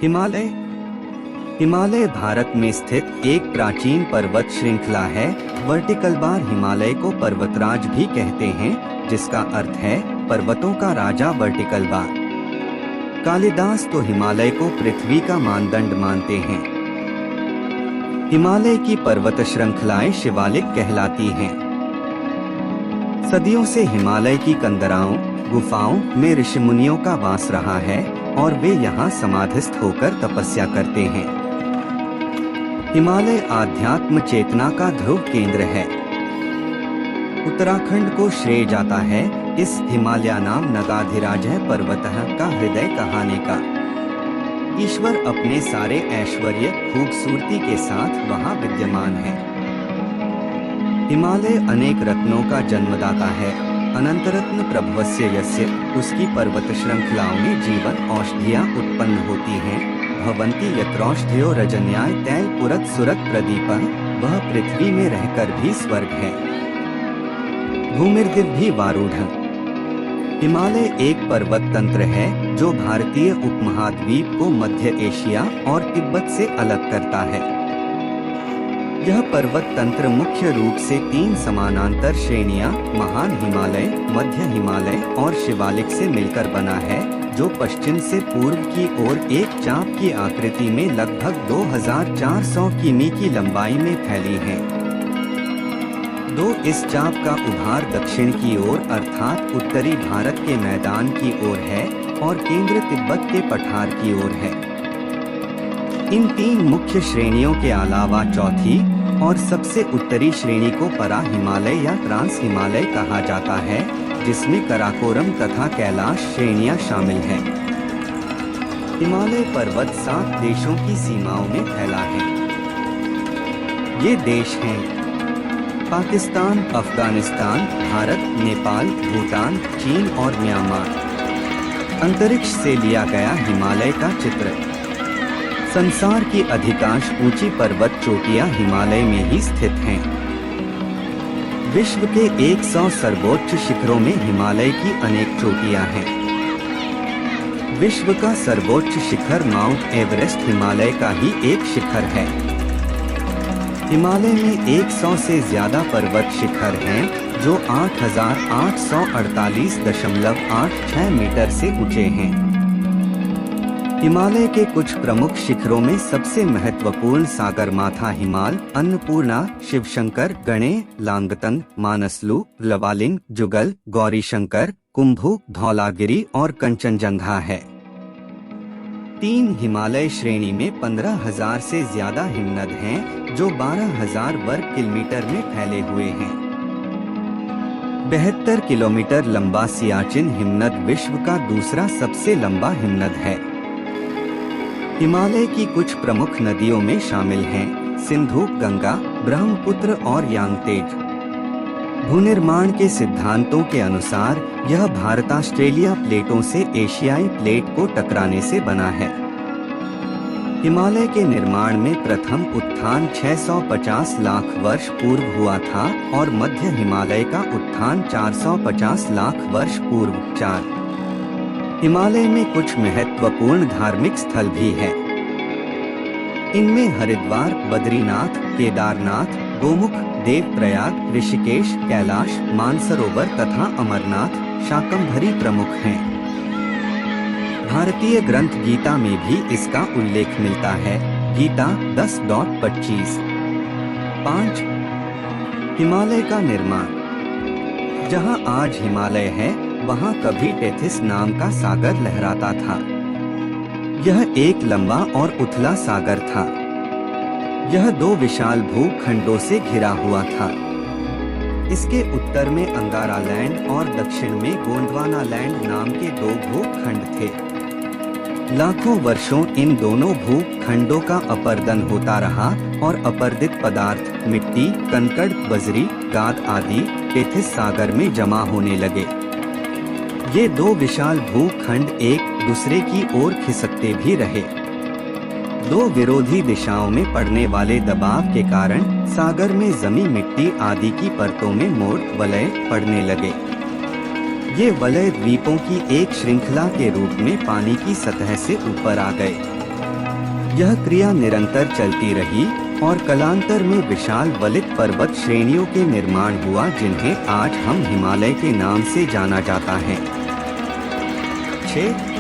हिमालय हिमालय भारत में स्थित एक प्राचीन पर्वत श्रृंखला है। वर्टिकल बार हिमालय को पर्वतराज भी कहते हैं, जिसका अर्थ है पर्वतों का राजा। वर्टिकल बार कालिदास तो हिमालय को पृथ्वी का मानदंड मानते हैं। हिमालय की पर्वत श्रृंखलाएं शिवालिक कहलाती हैं। सदियों से हिमालय की कंदराओं गुफाओं में ऋषिमुनियों का वास रहा है और वे यहाँ समाधिस्थ होकर तपस्या करते हैं। हिमालय आध्यात्म चेतना का ध्रुव केंद्र है। उत्तराखंड को श्रेय जाता है इस हिमालय नाम नगाधिराज है पर्वतः का हृदय कहाने का। ईश्वर अपने सारे ऐश्वर्य खूबसूरती के साथ वहाँ विद्यमान है। हिमालय अनेक रत्नों का जन्मदाता है। अनंतरत्न प्रभवस्य यस्य, उसकी पर्वत श्रृंखलाओं में जीवन औषधियाँ उत्पन्न होती हैं। भवन्ति यत्रौषधयो रजन्याय तैल पुरत सुरत प्रदीपः, वह पृथ्वी में रहकर भी स्वर्ग है। भूमिर्दिव्य वारूढ़, हिमालय एक पर्वत तंत्र है जो भारतीय उपमहाद्वीप को मध्य एशिया और तिब्बत से अलग करता है। यह पर्वत तंत्र मुख्य रूप से 3 समानांतर श्रेणियां महान हिमालय, मध्य हिमालय और शिवालिक से मिलकर बना है, जो पश्चिम से पूर्व की ओर एक चाप की आकृति में लगभग 2400 किमी की लंबाई में फैली है। इस चाप का उभार दक्षिण की ओर अर्थात उत्तरी भारत के मैदान की ओर है और केंद्र तिब्बत के पठार की ओर है। इन 3 मुख्य श्रेणियों के अलावा चौथी और सबसे उत्तरी श्रेणी को परा हिमालय या ट्रांस हिमालय कहा जाता है, जिसमें कराकोरम तथा कैलाश श्रेणियां शामिल हैं। हिमालय पर्वत 7 देशों की सीमाओं में फैला है। ये देश हैं पाकिस्तान, अफगानिस्तान, भारत, नेपाल, भूटान, चीन और म्यांमार। अंतरिक्ष से लिया गया हिमालय का चित्र। संसार की अधिकांश ऊंची पर्वत चोटियां हिमालय में ही स्थित हैं। विश्व के 100 सर्वोच्च शिखरों में हिमालय की अनेक चोटियां हैं। विश्व का सर्वोच्च शिखर माउंट एवरेस्ट हिमालय का ही एक शिखर है। हिमालय में 100 से ज्यादा पर्वत शिखर हैं, जो 8848.86 मीटर से ऊंचे हैं। हिमालय के कुछ प्रमुख शिखरों में सबसे महत्वपूर्ण सागरमाथा हिमाल, अन्नपूर्णा, शिवशंकर, गणे, लांगतंग, मानसलू, लवालिंग, जुगल, गौरीशंकर, कुंभू, धौलागिरी और कंचनजंगा है। 3 हिमालय श्रेणी में 15,000 से ज्यादा हिमनद हैं, जो 12,000 वर्ग किलोमीटर में फैले हुए हैं। 72 किलोमीटर लंबा सियाचिन हिमनद विश्व का दूसरा सबसे लंबा हिमनद है। हिमालय की कुछ प्रमुख नदियों में शामिल हैं सिंधु, गंगा, ब्रह्मपुत्र और यांगतेज। भूनिर्माण के सिद्धांतों के अनुसार यह भारत ऑस्ट्रेलिया प्लेटों से एशियाई प्लेट को टकराने से बना है। हिमालय के निर्माण में प्रथम उत्थान 650 लाख वर्ष पूर्व हुआ था और मध्य हिमालय का उत्थान 450 लाख वर्ष पूर्व। 4 हिमालय में कुछ महत्वपूर्ण धार्मिक स्थल भी हैं। इनमें हरिद्वार, बद्रीनाथ, केदारनाथ, गोमुख, देवप्रयाग, ऋषिकेश, कैलाश, मानसरोवर तथा अमरनाथ, शाकंभरी प्रमुख हैं। भारतीय ग्रंथ गीता में भी इसका उल्लेख मिलता है। गीता 10.25। 5 हिमालय का निर्माण। जहां आज हिमालय है, वहां कभी टेथिस नाम का सागर लहराता था। यह एक लंबा और उथला सागर था। यह 2 विशाल भूखंडों से घिरा हुआ था। इसके उत्तर में अंगारा लैंड और दक्षिण में गोंडवाना लैंड नाम के 2 भूखंड थे। लाखों वर्षों इन दोनों भूखंडों का अपर्दन होता रहा और अपर्दित पदार्थ मिट्टी, कंकड़, बजरी, गाद आदि टेथिस सागर में जमा होने लगे। ये 2 विशाल भूखंड एक दूसरे की ओर खिसकते भी रहे। 2 विरोधी दिशाओं में पड़ने वाले दबाव के कारण सागर में जमी मिट्टी आदि की परतों में मोड़ वलय पड़ने लगे। ये वलय द्वीपों की एक श्रृंखला के रूप में पानी की सतह से ऊपर आ गए। यह क्रिया निरंतर चलती रही और कालांतर में विशाल वलित पर्वत श्रेणियों के निर्माण हुआ, जिन्हें आज हम हिमालय के नाम से जाना जाता है। 6